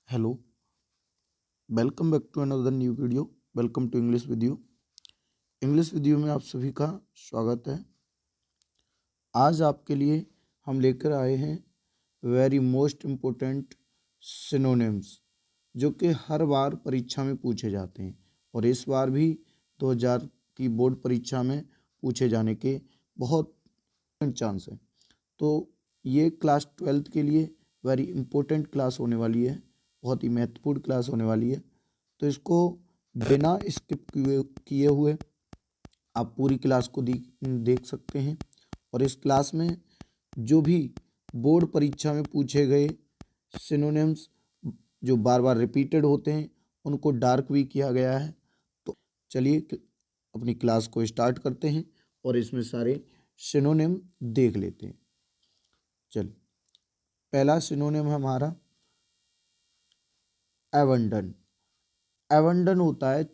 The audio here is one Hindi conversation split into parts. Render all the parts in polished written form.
Hello, welcome back to another new video. Welcome to English with you. English with you में आप सभी का स्वागत है। आज आपके लिए हम लेकर आए हैं वेरी मोस्ट इम्पोर्टेंट सिनोनिम्स, जो कि हर बार परीक्षा में पूछे जाते हैं और इस बार भी 2000 की बोर्ड परीक्षा में पूछे जाने के बहुत चांस है। तो ये क्लास 12th के लिए वेरी इम्पोर्टेंट क्लास होने वाली है, बहुत ही महत्वपूर्ण क्लास होने वाली है। तो इसको बिना स्किप किए हुए आप पूरी क्लास को देख सकते हैं। और इस क्लास में जो भी बोर्ड परीक्षा में पूछे गए सिनोनिम्स जो बार बार रिपीटेड होते हैं उनको डार्क भी किया गया है। तो चलिए अपनी क्लास को स्टार्ट करते हैं और इसमें सारे सिनोनिम देख लेते हैं। चल, पहला सिनोनिम है हमारा एबंडन। एबंडन होता है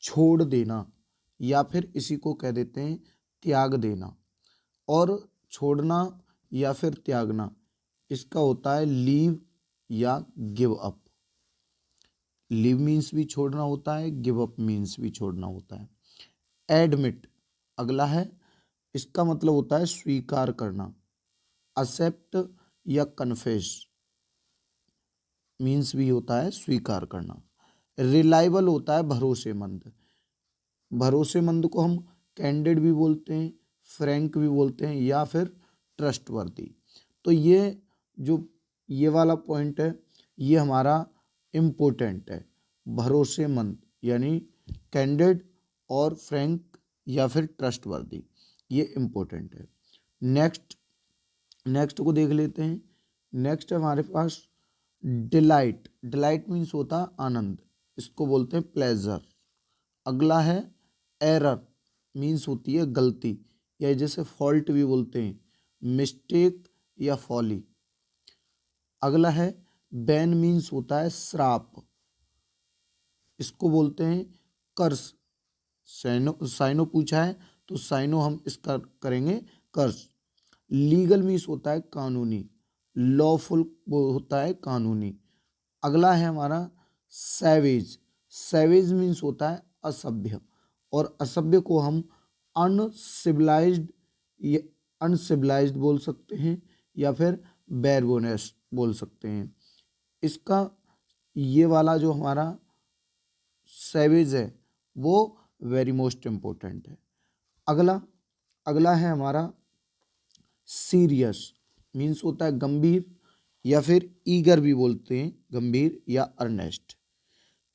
छोड़ देना, या फिर इसी को कह देते हैं त्याग देना। और छोड़ना या फिर त्यागना, इसका होता है लीव या गिव अप। लीव मीन्स भी छोड़ना होता है, गिव अप मीन्स भी छोड़ना होता है। एडमिट अगला है, इसका मतलब होता है स्वीकार करना। एक्सेप्ट या कन्फेस मीन्स भी होता है स्वीकार करना। रिलायबल होता है भरोसेमंद। भरोसेमंद को हम कैंडिड भी बोलते हैं, फ्रैंक भी बोलते हैं, या फिर ट्रस्टवर्दी। तो ये वाला पॉइंट है, ये हमारा इम्पोर्टेंट है। भरोसेमंद यानी कैंडिड और फ्रैंक या फिर ट्रस्टवर्दी, ये इम्पोर्टेंट है। नेक्स्ट को देख लेते हैं। नेक्स्ट है हमारे पास डिलाइट। डिलाइट मीन्स होता है आनंद, इसको बोलते हैं प्लेजर। अगला है एरर, मीन्स होती है गलती, या जैसे फॉल्ट भी बोलते हैं, मिस्टेक या फॉली। अगला है बैन, मीन्स होता है श्राप, इसको बोलते हैं कर्स। साइनो पूछा है तो साइनो हम इसका करेंगे कर्स। लीगल मीन्स होता है कानूनी, लॉफुल होता है कानूनी। अगला है हमारा सैवेज। सैवेज मीन्स होता है असभ्य, और असभ्य को हम अनसिविलाइज्ड या अनसिविलाइज्ड बोल सकते हैं, या फिर बैरबोनेस बोल सकते हैं। इसका ये वाला जो हमारा सैवेज है वो वेरी मोस्ट इम्पोर्टेंट है। अगला है हमारा सीरियस, मीन्स होता है गंभीर, या फिर ईगर भी बोलते हैं, गंभीर या अर्नेस्ट।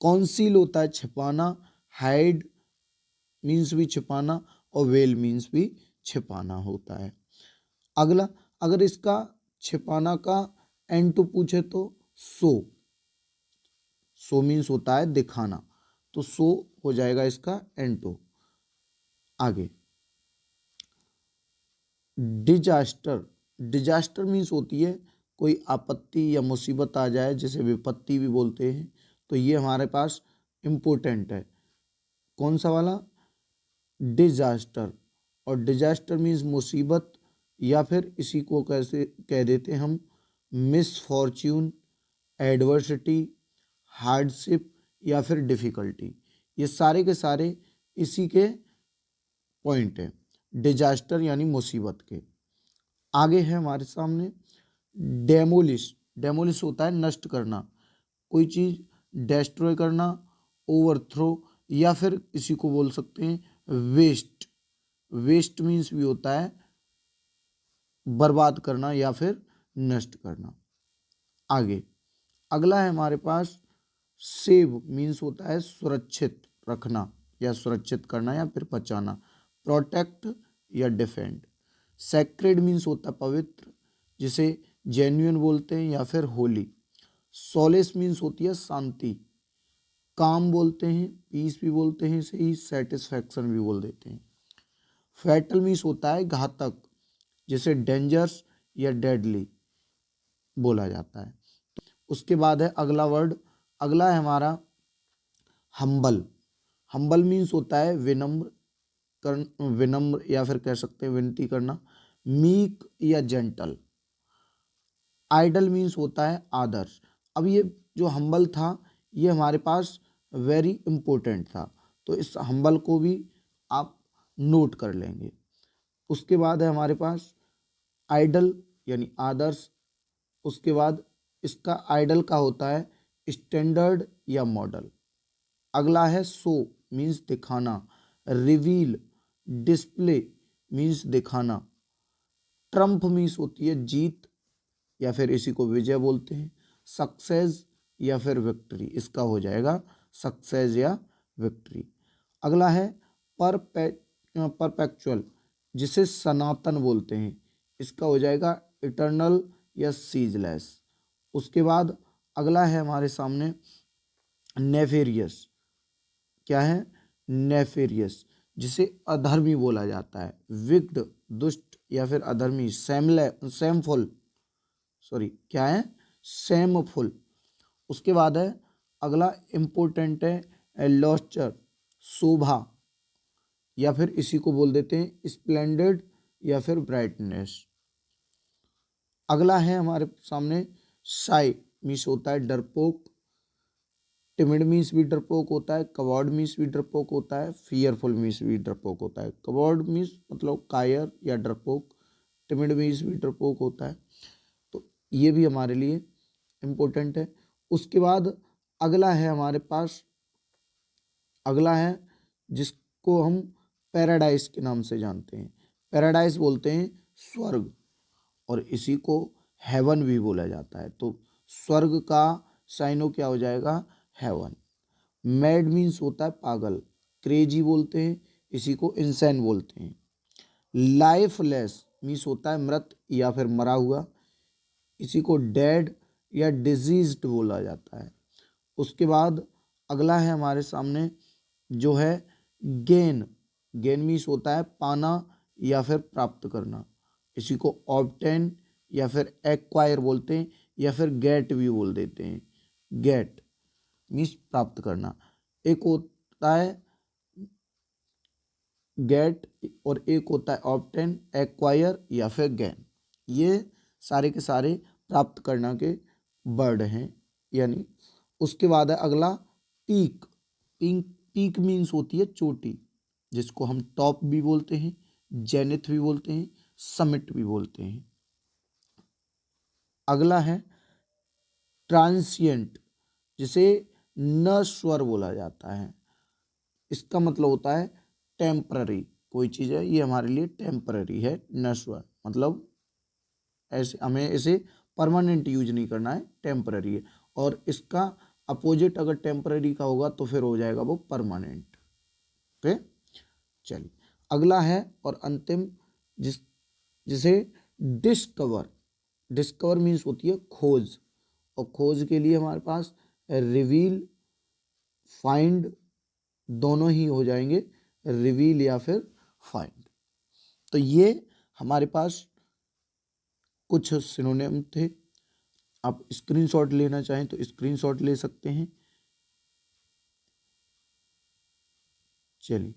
कॉन्सील होता है छिपाना, हाइड मीन्स भी छिपाना, और वेल मीन्स भी छिपाना होता है। अगला, अगर इसका छिपाना का एंड टू पूछे तो सो मीन्स होता है दिखाना, तो सो हो जाएगा इसका एंड टू। आगे डिजास्टर। डिजास्टर मीन्स होती है कोई आपत्ति या मुसीबत आ जाए, जिसे विपत्ति भी बोलते हैं। तो ये हमारे पास इम्पोर्टेंट है। कौन सा वाला? डिजास्टर। और डिजास्टर मीन्स मुसीबत, या फिर इसी को कैसे कह देते हैं हम मिसफॉर्च्यून, एडवर्सिटी, हार्डशिप, या फिर डिफिकल्टी। ये सारे के सारे इसी के पॉइंट हैं, डिजास्टर यानी मुसीबत के। आगे है हमारे सामने डेमोलिश। डेमोलिश होता है नष्ट करना, कोई चीज डेस्ट्रॉय करना, ओवरथ्रो, या फिर इसी को बोल सकते हैं वेस्ट। वेस्ट मीन्स भी होता है बर्बाद करना या फिर नष्ट करना। आगे अगला है हमारे पास सेव, मीन्स होता है सुरक्षित रखना या सुरक्षित करना या फिर बचाना। प्रोटेक्ट या डिफेंड। सैक्रेड मीन्स होता है पवित्र, जिसे जेन्युइन बोलते हैं या फिर होली। सॉलेस मीन्स होती है शांति, काम बोलते हैं, पीस भी बोलते हैं, इसे ही सेटिस्फैक्शन भी बोल देते हैं। फैटल मीन्स होता है घातक, जिसे डेंजरस या डेडली बोला जाता है। उसके बाद है अगला वर्ड, अगला है हमारा हम्बल। हम्बल मीन्स होता है विनम्र या फिर कह सकते हैं विनती करना। मीक या जेंटल। आइडल मीन्स होता है आदर्श। अब ये जो हम्बल था ये हमारे पास वेरी इम्पोर्टेंट था, तो इस हम्बल को भी आप नोट कर लेंगे। उसके बाद है हमारे पास आइडल यानी आदर्श। उसके बाद इसका आइडल का होता है स्टैंडर्ड या मॉडल। अगला है शो मीन्स दिखाना, रिवील डिस्प्ले मीन्स दिखाना, ट्रम्प मीन्स होती है जीत या फिर इसी को विजय बोलते हैं, सक्सेस या फिर विक्ट्री, इसका हो जाएगा सक्सेस या विक्ट्री। अगला है परपेचुअल जिसे सनातन बोलते हैं, इसका हो जाएगा इटर्नल या सीजलेस। उसके बाद अगला है हमारे सामने नेफेरियस। क्या है? नेफेरियस जिसे अधर्मी बोला जाता है, विग्ड दुष्ट या फिर अधर्मी, सेमफुल सॉरी क्या है? सेमफुल। उसके बाद है अगला इम्पोर्टेंट है लॉस्चर शोभा, या फिर इसी को बोल देते हैं स्प्लेंडेड या फिर ब्राइटनेस। अगला है हमारे सामने शाई मीन्स होता है डरपोक, टिमिड मीन्स भी डरपोक होता है, कवर्ड मीन्स भी डरपोक होता है, फियरफुल मीन्स भी डरपोक होता है। कवर्ड मीन्स मतलब कायर या डरपोक, टिमिड मीन्स भी डरपोक होता है, तो ये भी हमारे लिए इम्पोर्टेंट है। उसके बाद अगला है हमारे पास, अगला है जिसको हम पैराडाइज के नाम से जानते हैं। पैराडाइज बोलते हैं स्वर्ग, और इसी को हेवन भी बोला जाता है, तो स्वर्ग का साइनो क्या हो जाएगा? हेवन। मैड मीन्स होता है पागल, क्रेजी बोलते हैं, इसी को इंसैन बोलते हैं। लाइफलेस मीन्स होता है मृत या फिर मरा हुआ, इसी को डेड या डिजीज्ड बोला जाता है। उसके बाद अगला है हमारे सामने जो है गेन। गेन मीन्स होता है पाना या फिर प्राप्त करना, इसी को ऑब्टेन या फिर एक्वायर बोलते हैं, या फिर गेट भी बोल देते हैं। गेट मीन्स प्राप्त करना। एक होता है गेट और एक होता है ऑब्टेन, एक्वायर या फिर गेन। ये सारे के सारे प्राप्त करना के वर्ड हैं यानी। उसके बाद है अगला पीक। पीक मीन्स होती है चोटी, जिसको हम टॉप भी बोलते हैं, जेनिथ भी बोलते हैं, समिट भी बोलते हैं। अगला है ट्रांसिएंट जिसे नश्वर बोला जाता है, इसका मतलब होता है टेम्पररी, कोई चीज़ है ये हमारे लिए टेम्पररी है, नश्वर मतलब ऐसे हमें इसे परमानेंट यूज नहीं करना है, टेम्पररी है। और इसका अपोजिट अगर टेम्पररी का होगा तो फिर हो जाएगा वो परमानेंट। ओके, चलिए अगला है और अंतिम जिसे डिस्कवर। डिस्कवर मीन्स होती है खोज, और खोज के लिए हमारे पास रिवील फाइंड दोनों ही हो जाएंगे, रिवील या फिर फाइंड। तो ये हमारे पास कुछ सिनोनिम थे। आप स्क्रीनशॉट लेना चाहें तो स्क्रीनशॉट ले सकते हैं। चलिए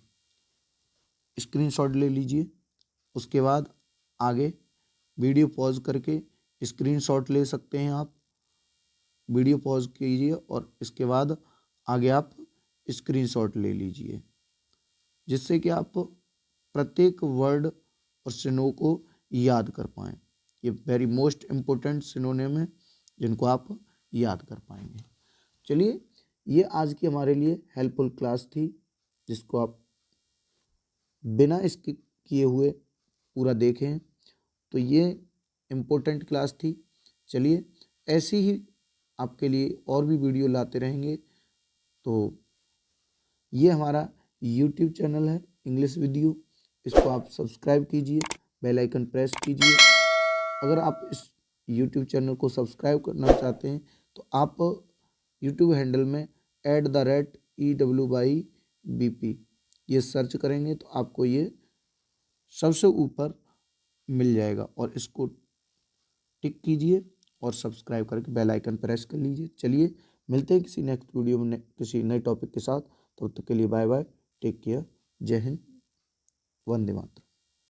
स्क्रीनशॉट ले लीजिए। उसके बाद आगे वीडियो पॉज करके स्क्रीनशॉट ले सकते हैं आप। वीडियो पॉज कीजिए और इसके बाद आगे आप स्क्रीनशॉट ले लीजिए, जिससे कि आप प्रत्येक वर्ड और सिनो को याद कर पाएँ। ये वेरी मोस्ट इम्पोर्टेंट सिनोनिम है जिनको आप याद कर पाएंगे। चलिए ये आज की हमारे लिए हेल्पफुल क्लास थी, जिसको आप बिना इसके किए हुए पूरा देखें, तो ये इम्पोर्टेंट क्लास थी। चलिए ऐसे ही आपके लिए और भी वीडियो लाते रहेंगे। तो ये हमारा YouTube चैनल है इंग्लिश वीडियो, इसको आप सब्सक्राइब कीजिए, बेल आइकन प्रेस कीजिए। अगर आप इस YouTube चैनल को सब्सक्राइब करना चाहते हैं तो आप YouTube हैंडल में @EWYBP ये सर्च करेंगे तो आपको ये सबसे ऊपर मिल जाएगा, और इसको टिक कीजिए और सब्सक्राइब करके बेल आइकन प्रेस कर लीजिए। चलिए मिलते हैं किसी नेक्स्ट वीडियो में किसी नए टॉपिक के साथ, तब तक के लिए बाय बाय, टेक केयर, जय हिंद, वंदे मातरम।